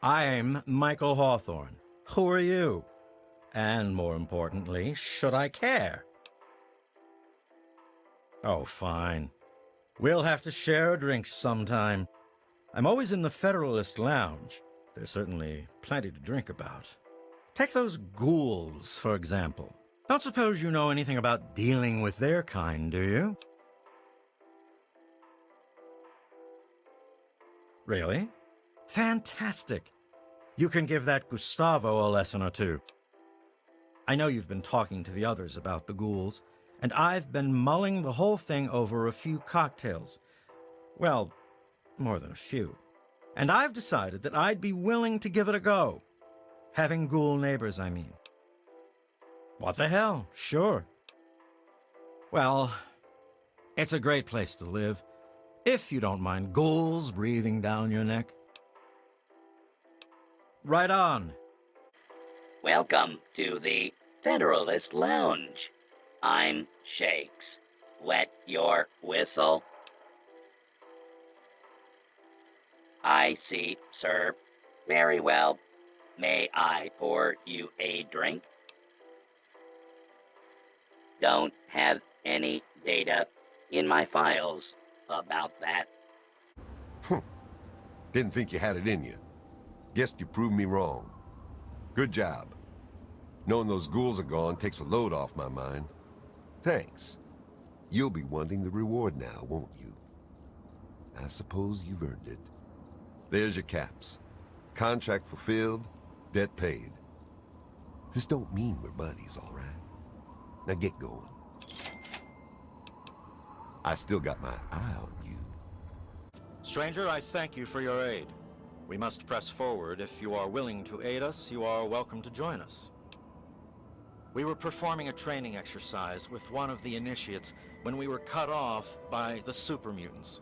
I'm Michael Hawthorne. Who are you? And more importantly, should I care? Oh, fine. We'll have to share a drink sometime. I'm always in the Federalist Lounge. There's certainly plenty to drink about. Take those ghouls, for example. Don't suppose you know anything about dealing with their kind, do you? Really? Fantastic. You can give that Gustavo a lesson or two. I know you've been talking to the others about the ghouls, and I've been mulling the whole thing over a few cocktails. Well, more than a few. And I've decided that I'd be willing to give it a go. Having ghoul neighbors, I mean. What the hell? Sure. Well, it's a great place to live, if you don't mind ghouls breathing down your neck. Right on. Welcome to the Federalist Lounge. I'm Shakes. Wet your whistle. I see, sir. Very well. May I pour you a drink? Don't have any data in my files about that. Didn't think you had it in you. Guess you proved me wrong. Good job. Knowing those ghouls are gone takes a load off my mind. Thanks. You'll be wanting the reward now, won't you? I suppose you've earned it. There's your caps. Contract fulfilled, debt paid. This don't mean we're buddies, all right? Now get going. I still got my eye on you. Stranger, I thank you for your aid. We must press forward. If you are willing to aid us, you are welcome to join us. We were performing a training exercise with one of the initiates when we were cut off by the super mutants.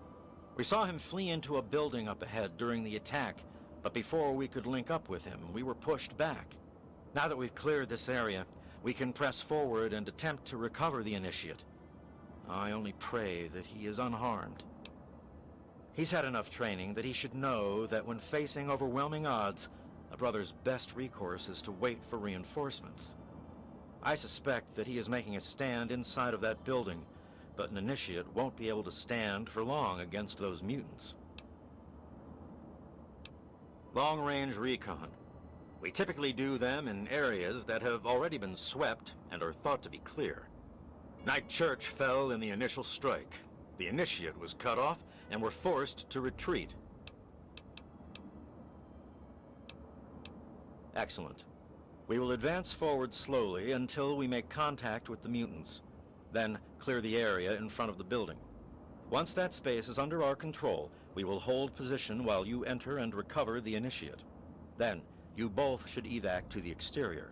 We saw him flee into a building up ahead during the attack, but before we could link up with him, we were pushed back. Now that we've cleared this area, we can press forward and attempt to recover the initiate. I only pray that he is unharmed. He's had enough training that he should know that when facing overwhelming odds, a brother's best recourse is to wait for reinforcements. I suspect that he is making a stand inside of that building, but an initiate won't be able to stand for long against those mutants. Long-range recon. We typically do them in areas that have already been swept and are thought to be clear. Night Church fell in the initial strike. The initiate was cut off and were forced to retreat. Excellent. We will advance forward slowly until we make contact with the mutants, then clear the area in front of the building. Once that space is under our control, we will hold position while you enter and recover the initiate. Then, you both should evac to the exterior.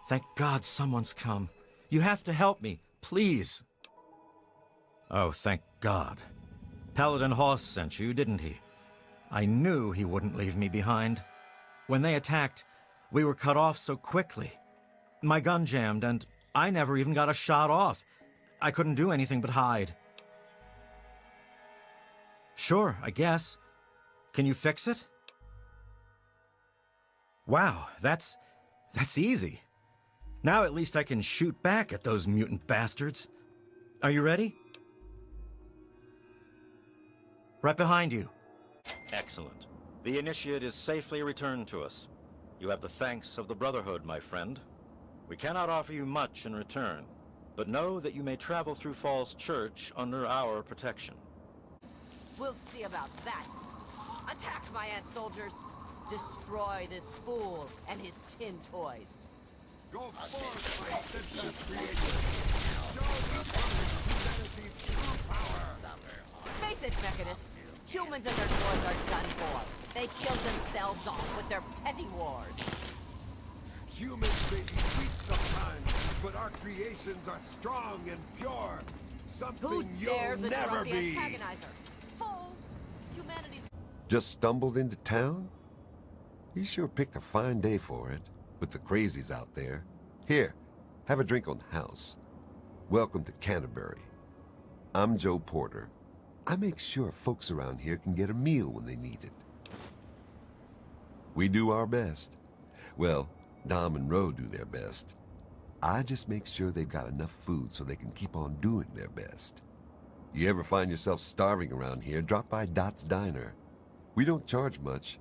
Thank God someone's come. You have to help me, please. Oh, thank God. Paladin Hoss sent you, didn't he? I knew he wouldn't leave me behind. When they attacked, we were cut off so quickly. My gun jammed, and I never even got a shot off. I couldn't do anything but hide. Sure, I guess. Can you fix it? Wow, that's easy. Now at least I can shoot back at those mutant bastards. Are you ready? Right behind you. Excellent. The initiate is safely returned to us. You have the thanks of the Brotherhood, my friend. We cannot offer you much in return, but know that you may travel through Falls Church under our protection. We'll see about that. Attack, my ant soldiers! Destroy this fool and his tin toys. Go forth, my senseless creation! Show humanity's true power! Face it, Mechanist. Humans and their toys are done for. They killed themselves off with their petty wars. Humans may be weak sometimes, but our creations are strong and pure. Who Something dares you'll never interrupt the be. antagonizer? Fool! Humanity's... Just stumbled into town? You sure picked a fine day for it, with the crazies out there. Here, have a drink on the house. Welcome to Canterbury. I'm Joe Porter. I make sure folks around here can get a meal when they need it. We do our best. Well, Dom and Ro do their best. I just make sure they've got enough food so they can keep on doing their best. You ever find yourself starving around here, drop by Dot's Diner. We don't charge much,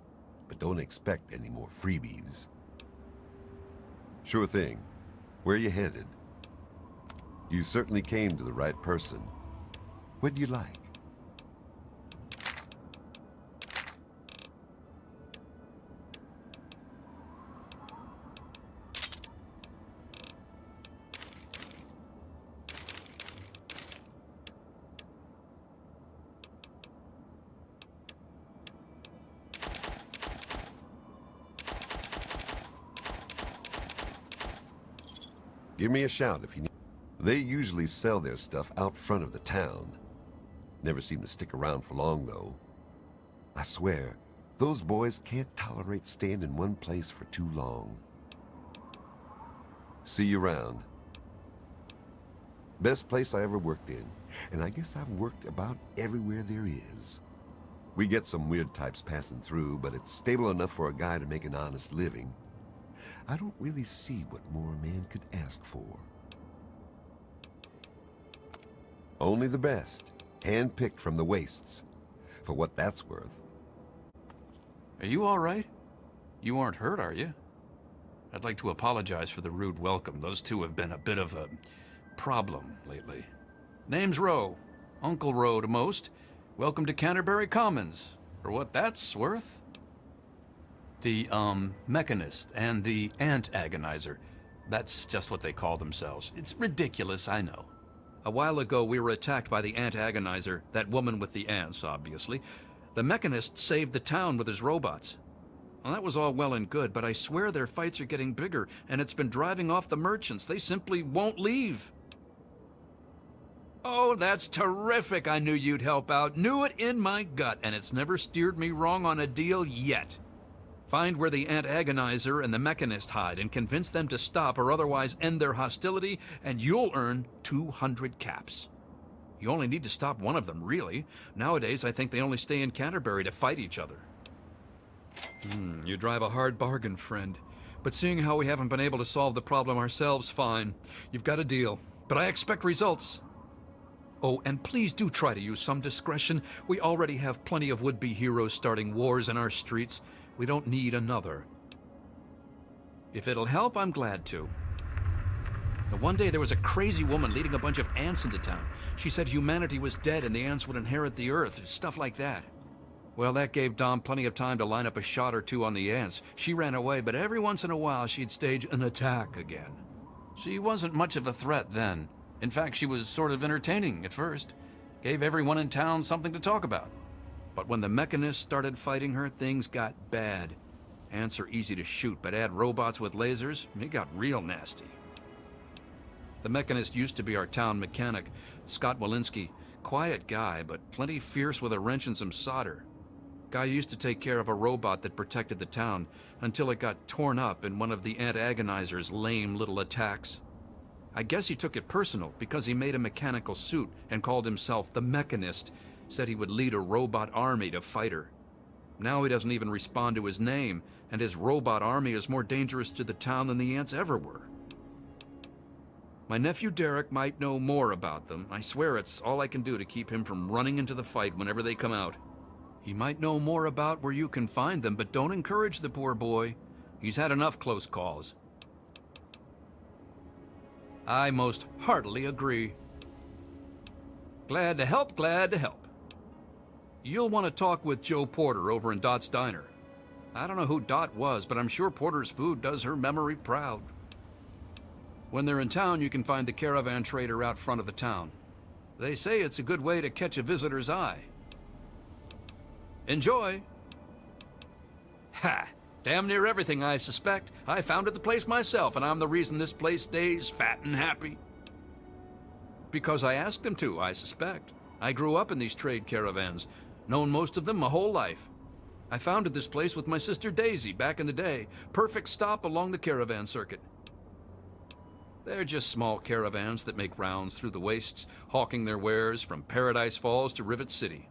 but don't expect any more freebies. Sure thing. Where you headed? You certainly came to the right person. What do you like? Give me a shout if you need. They usually sell their stuff out front of the town. Never seem to stick around for long, though. I swear, those boys can't tolerate staying in one place for too long. See you around. Best place I ever worked in, and I guess I've worked about everywhere there is. We get some weird types passing through, but it's stable enough for a guy to make an honest living. I don't really see what more a man could ask for. Only the best, hand-picked from the wastes, for what that's worth. Are you all right? You aren't hurt, are you? I'd like to apologize for the rude welcome. Those two have been a bit of a problem lately. Name's Ro. Uncle Ro to most. Welcome to Canterbury Commons, for what that's worth. The, Mechanist and the Ant Agonizer. That's just what they call themselves. It's ridiculous, I know. A while ago, we were attacked by the Ant Agonizer, that woman with the ants, obviously. The Mechanist saved the town with his robots. Well, that was all well and good, but I swear their fights are getting bigger, and it's been driving off the merchants. They simply won't leave. Oh, that's terrific. I knew you'd help out. Knew it in my gut, and it's never steered me wrong on a deal yet. Find where the Ant Agonizer and the Mechanist hide and convince them to stop or otherwise end their hostility, and you'll earn 200 caps. You only need to stop one of them, really. Nowadays, I think they only stay in Canterbury to fight each other. You drive a hard bargain, friend. But seeing how we haven't been able to solve the problem ourselves, fine. You've got a deal. But I expect results. Oh, and please do try to use some discretion. We already have plenty of would-be heroes starting wars in our streets. We don't need another. If it'll help, I'm glad to. Now, one day there was a crazy woman leading a bunch of ants into town. She said humanity was dead and the ants would inherit the earth, stuff like that. Well, that gave Dom plenty of time to line up a shot or two on the ants. She ran away, but every once in a while she'd stage an attack again. She wasn't much of a threat then. In fact, she was sort of entertaining at first. Gave everyone in town something to talk about. But when the Mechanists started fighting her, things got bad. Ants are easy to shoot, but add robots with lasers, it got real nasty. The Mechanist used to be our town mechanic, Scott Walensky. Quiet guy, but plenty fierce with a wrench and some solder. Guy used to take care of a robot that protected the town until it got torn up in one of the Ant Agonizer's lame little attacks. I guess he took it personal because he made a mechanical suit and called himself the Mechanist, said he would lead a robot army to fight her. Now he doesn't even respond to his name, and his robot army is more dangerous to the town than the ants ever were. My nephew Derek might know more about them. I swear it's all I can do to keep him from running into the fight whenever they come out. He might know more about where you can find them, but don't encourage the poor boy. He's had enough close calls. I most heartily agree. Glad to help, glad to help. You'll want to talk with Joe Porter over in Dot's Diner. I don't know who Dot was, but I'm sure Porter's food does her memory proud. When they're in town, you can find the caravan trader out front of the town. They say it's a good way to catch a visitor's eye. Enjoy! Ha! Damn near everything, I suspect. I founded the place myself, and I'm the reason this place stays fat and happy. Because I asked them to, I suspect. I grew up in these trade caravans, known most of them my whole life. I founded this place with my sister Daisy back in the day. Perfect stop along the caravan circuit. They're just small caravans that make rounds through the wastes, hawking their wares from Paradise Falls to Rivet City.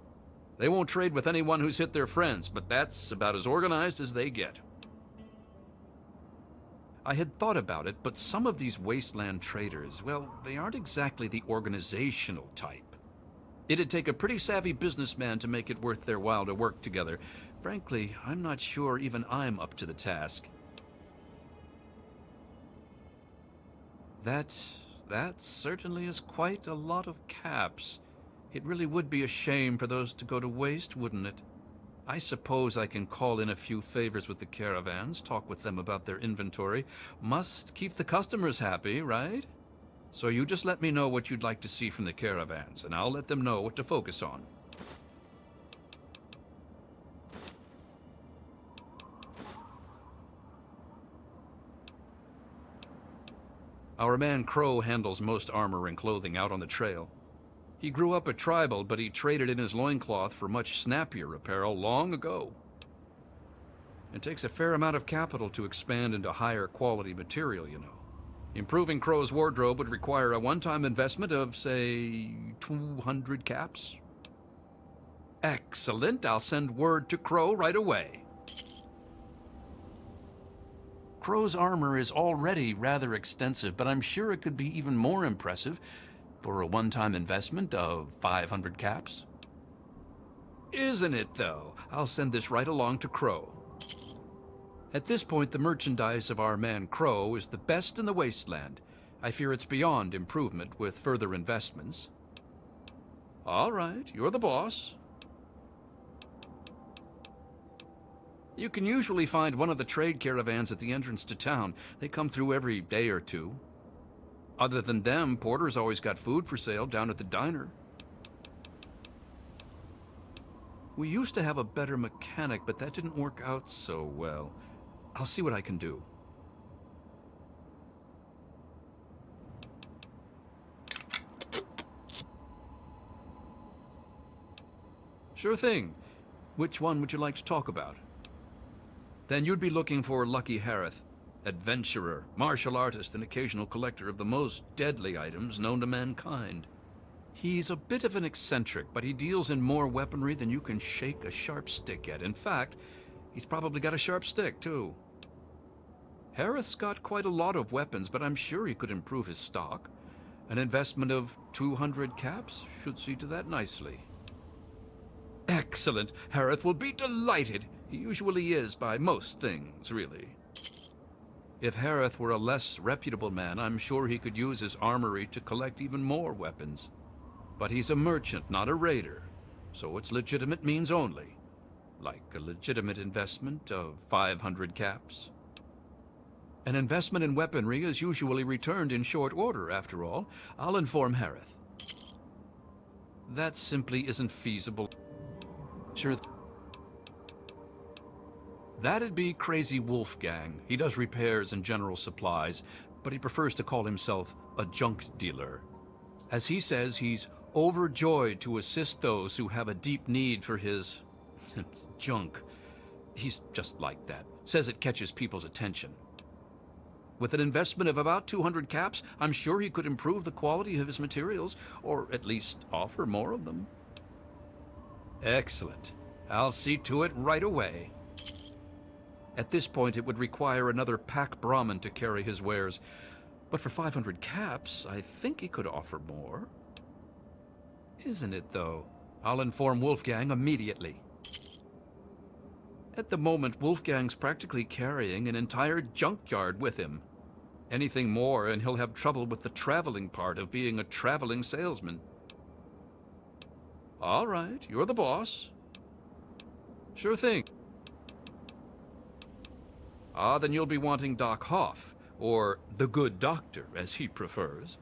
They won't trade with anyone who's hit their friends, but that's about as organized as they get. I had thought about it, but some of these wasteland traders, well, they aren't exactly the organizational type. It'd take a pretty savvy businessman to make it worth their while to work together. Frankly, I'm not sure even I'm up to the task. That certainly is quite a lot of caps. It really would be a shame for those to go to waste, wouldn't it? I suppose I can call in a few favors with the caravans, talk with them about their inventory. Must keep the customers happy, right? So you just let me know what you'd like to see from the caravans, and I'll let them know what to focus on. Our man Crow handles most armor and clothing out on the trail. He grew up a tribal, but he traded in his loincloth for much snappier apparel long ago. It takes a fair amount of capital to expand into higher quality material, you know. Improving Crow's wardrobe would require a one-time investment of, say, 200 caps. Excellent. I'll send word to Crow right away. Crow's armor is already rather extensive, but I'm sure it could be even more impressive for a one-time investment of 500 caps. Isn't it, though? I'll send this right along to Crow. At this point, the merchandise of our man Crow is the best in the wasteland. I fear it's beyond improvement with further investments. All right, you're the boss. You can usually find one of the trade caravans at the entrance to town. They come through every day or two. Other than them, Porter's always got food for sale down at the diner. We used to have a better mechanic, but that didn't work out so well. I'll see what I can do. Sure thing. Which one would you like to talk about? Then you'd be looking for Lucky Harith, adventurer, martial artist, and occasional collector of the most deadly items known to mankind. He's a bit of an eccentric, but he deals in more weaponry than you can shake a sharp stick at. In fact, he's probably got a sharp stick, too. Harith's got quite a lot of weapons, but I'm sure he could improve his stock. An investment of 200 caps should see to that nicely. Excellent. Harith will be delighted. He usually is by most things, really. If Harith were a less reputable man, I'm sure he could use his armory to collect even more weapons. But he's a merchant, not a raider, so it's legitimate means only. Like a legitimate investment of 500 caps. An investment in weaponry is usually returned in short order, after all. I'll inform Harith. That simply isn't feasible. Sure. That'd be Crazy Wolfgang. He does repairs and general supplies, but he prefers to call himself a junk dealer. As he says, he's overjoyed to assist those who have a deep need for his junk. He's just like that. Says it catches people's attention. With an investment of about 200 caps, I'm sure he could improve the quality of his materials, or at least offer more of them. Excellent. I'll see to it right away. At this point, it would require another pack Brahmin to carry his wares. But for 500 caps, I think he could offer more. Isn't it, though? I'll inform Wolfgang immediately. At the moment, Wolfgang's practically carrying an entire junkyard with him. Anything more, and he'll have trouble with the traveling part of being a traveling salesman. All right, you're the boss. Sure thing. Ah, then you'll be wanting Doc Hoff, or the Good Doctor, as he prefers.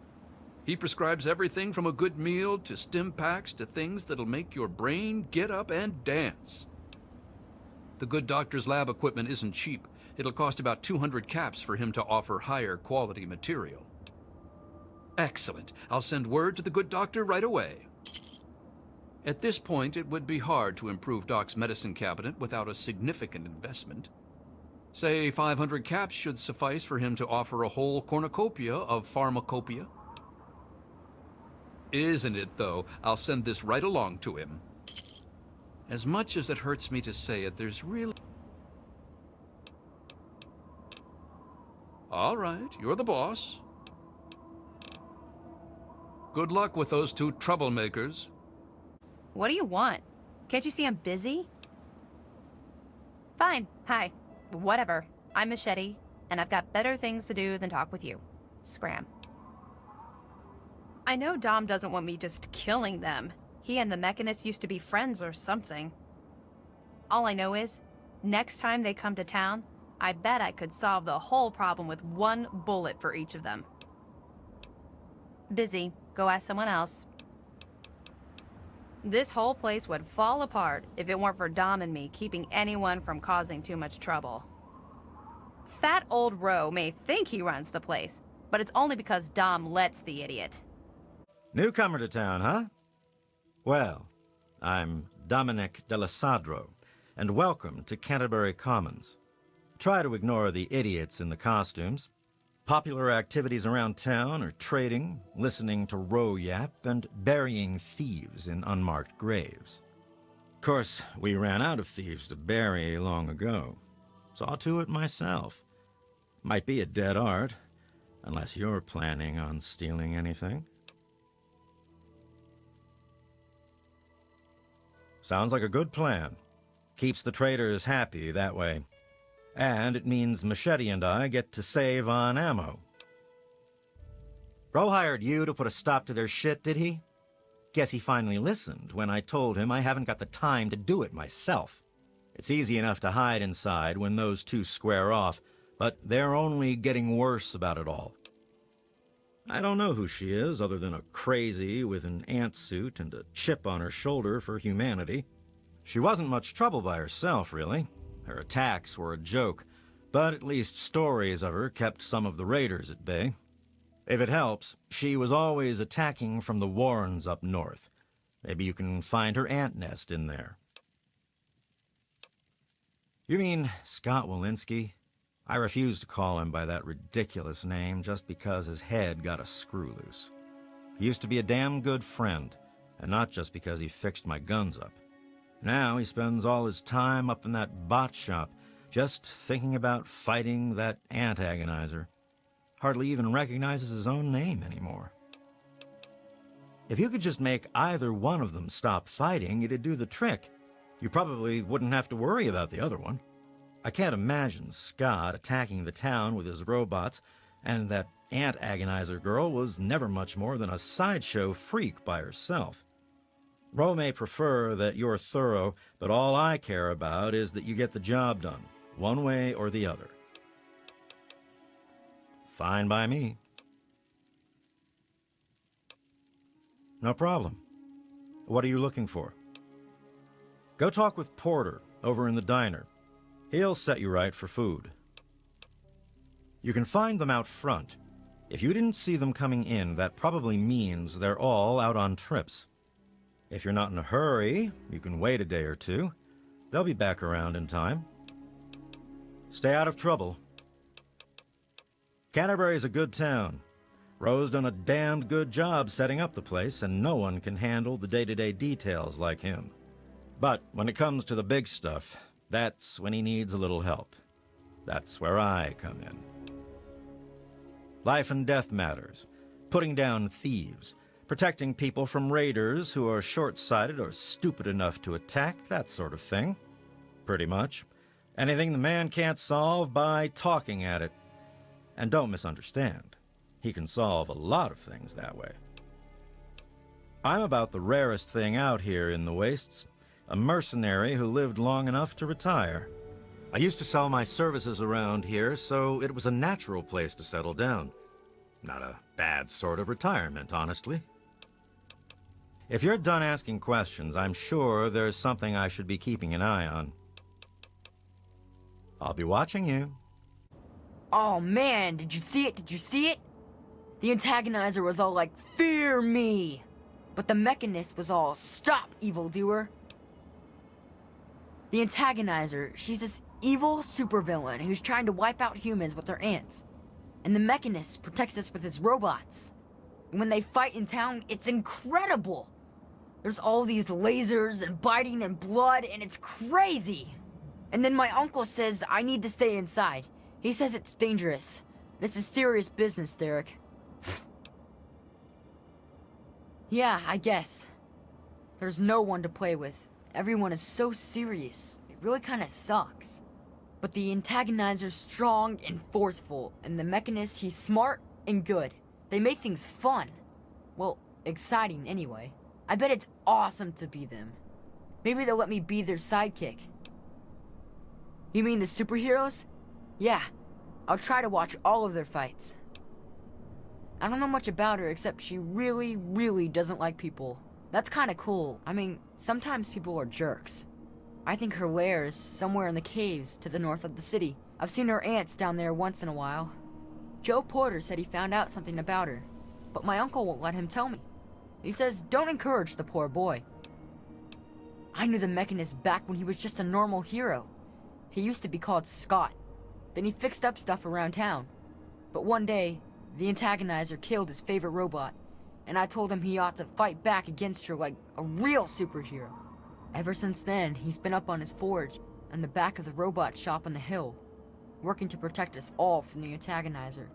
He prescribes everything from a good meal to stim packs to things that'll make your brain get up and dance. The Good Doctor's lab equipment isn't cheap. It'll cost about 200 caps for him to offer higher quality material. Excellent. I'll send word to the Good Doctor right away. At this point, it would be hard to improve Doc's medicine cabinet without a significant investment. Say 500 caps should suffice for him to offer a whole cornucopia of pharmacopoeia. Isn't it, though? I'll send this right along to him. As much as it hurts me to say it, there's really... All right, you're the boss. Good luck with those two troublemakers. What do you want? Can't you see I'm busy? Fine. Hi. Whatever. I'm Machete, and I've got better things to do than talk with you. Scram. I know Dom doesn't want me just killing them. He and the Mechanist used to be friends or something. All I know is, next time they come to town, I bet I could solve the whole problem with one bullet for each of them. Busy. Go ask someone else. This whole place would fall apart if it weren't for Dom and me keeping anyone from causing too much trouble. Fat old Roe may think he runs the place, but it's only because Dom lets the idiot. Newcomer to town, huh? Well, I'm Dominic Delasadro, and welcome to Canterbury Commons. Try to ignore the idiots in the costumes. Popular activities around town are trading, listening to Roe yap, and burying thieves in unmarked graves. Of course, we ran out of thieves to bury long ago. Saw to it myself. Might be a dead art, unless you're planning on stealing anything. Sounds like a good plan. Keeps the traders happy that way. And it means Machete and I get to save on ammo. Bro hired you to put a stop to their shit, did he? Guess he finally listened when I told him I haven't got the time to do it myself. It's easy enough to hide inside when those two square off, but they're only getting worse about it all. I don't know who she is other than a crazy with an ant suit and a chip on her shoulder for humanity. She wasn't much trouble by herself, really. Her attacks were a joke, but at least stories of her kept some of the raiders at bay. If it helps, she was always attacking from the warrens up north. Maybe you can find her ant nest in there. You mean Scott Walensky? I refuse to call him by that ridiculous name just because his head got a screw loose. He used to be a damn good friend, and not just because he fixed my guns up. Now he spends all his time up in that bot shop, just thinking about fighting that ant agonizer. Hardly even recognizes his own name anymore. If you could just make either one of them stop fighting, it'd do the trick. You probably wouldn't have to worry about the other one. I can't imagine Scott attacking the town with his robots, and that ant agonizer girl was never much more than a sideshow freak by herself. Ro may prefer that you're thorough, but all I care about is that you get the job done, one way or the other. Fine by me. No problem. What are you looking for? Go talk with Porter over in the diner. He'll set you right for food. You can find them out front. If you didn't see them coming in, that probably means they're all out on trips. If you're not in a hurry, you can wait a day or two. They'll be back around in time. Stay out of trouble. Canterbury's a good town. Roe's done a damned good job setting up the place, and no one can handle the day-to-day details like him. But when it comes to the big stuff, that's when he needs a little help. That's where I come in. Life and death matters. Putting down thieves. Protecting people from raiders who are short-sighted or stupid enough to attack, that sort of thing. Pretty much. Anything the man can't solve by talking at it. And don't misunderstand. He can solve a lot of things that way. I'm about the rarest thing out here in the wastes. A mercenary who lived long enough to retire. I used to sell my services around here, so it was a natural place to settle down. Not a bad sort of retirement, honestly. If you're done asking questions, I'm sure there's something I should be keeping an eye on. I'll be watching you. Oh man, did you see it? Did you see it? The antagonizer was all like, "Fear me!" But the Mechanist was all, "Stop, evildoer!" The antagonizer, she's this evil supervillain who's trying to wipe out humans with her ants. And the Mechanist protects us with his robots. And when they fight in town, it's incredible! There's all these lasers and biting and blood, and it's crazy! And then my uncle says I need to stay inside. He says it's dangerous. This is serious business, Derek. Yeah, I guess. There's no one to play with. Everyone is so serious. It really kinda sucks. But the antagonizer's strong and forceful, and the Mechanist, he's smart and good. They make things fun. Well, exciting anyway. I bet it's awesome to be them. Maybe they'll let me be their sidekick. You mean the superheroes? Yeah, I'll try to watch all of their fights. I don't know much about her except she really, really doesn't like people. That's kinda cool. I mean, sometimes people are jerks. I think her lair is somewhere in the caves to the north of the city. I've seen her aunts down there once in a while. Joe Porter said he found out something about her, but my uncle won't let him tell me. He says, don't encourage the poor boy. I knew the Mechanist back when he was just a normal hero. He used to be called Scott. Then he fixed up stuff around town. But one day, the antagonizer killed his favorite robot, and I told him he ought to fight back against her like a real superhero. Ever since then, he's been up on his forge, and the back of the robot shop on the hill, working to protect us all from the antagonizer.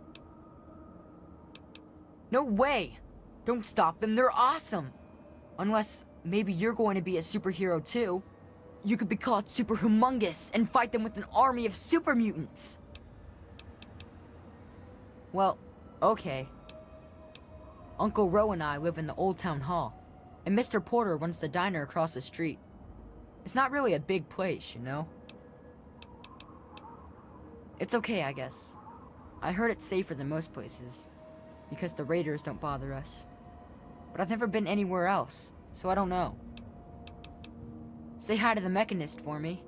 No way! Don't stop them, they're awesome! Unless, maybe you're going to be a superhero too. You could be called Super Humongous and fight them with an army of super mutants! Well, okay. Uncle Ro and I live in the Old Town Hall, and Mr. Porter runs the diner across the street. It's not really a big place, you know? It's okay, I guess. I heard it's safer than most places, because the raiders don't bother us. But I've never been anywhere else, so I don't know. Say hi to the Mechanist for me.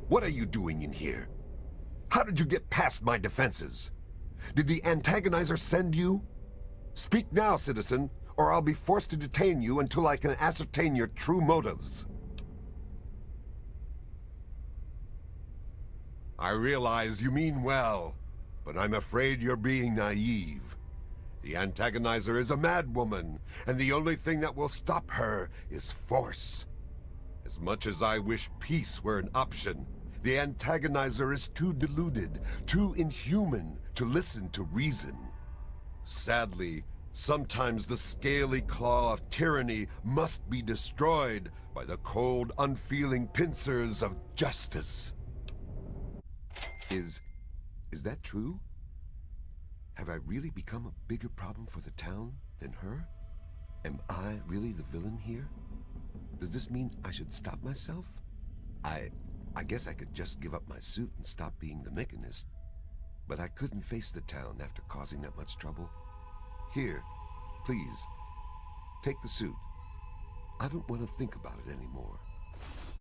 What are you doing in here? How did you get past my defenses? Did the antagonizer send you? Speak now, citizen, or I'll be forced to detain you until I can ascertain your true motives. I realize you mean well, but I'm afraid you're being naive. The antagonizer is a madwoman, and the only thing that will stop her is force. As much as I wish peace were an option, the antagonizer is too deluded, too inhuman to listen to reason. Sadly, sometimes the scaly claw of tyranny must be destroyed by the cold, unfeeling pincers of justice. Is that true? Have I really become a bigger problem for the town than her? Am I really the villain here? Does this mean I should stop myself? I guess I could just give up my suit and stop being the Mechanist. But I couldn't face the town after causing that much trouble. Here, please, take the suit. I don't want to think about it anymore.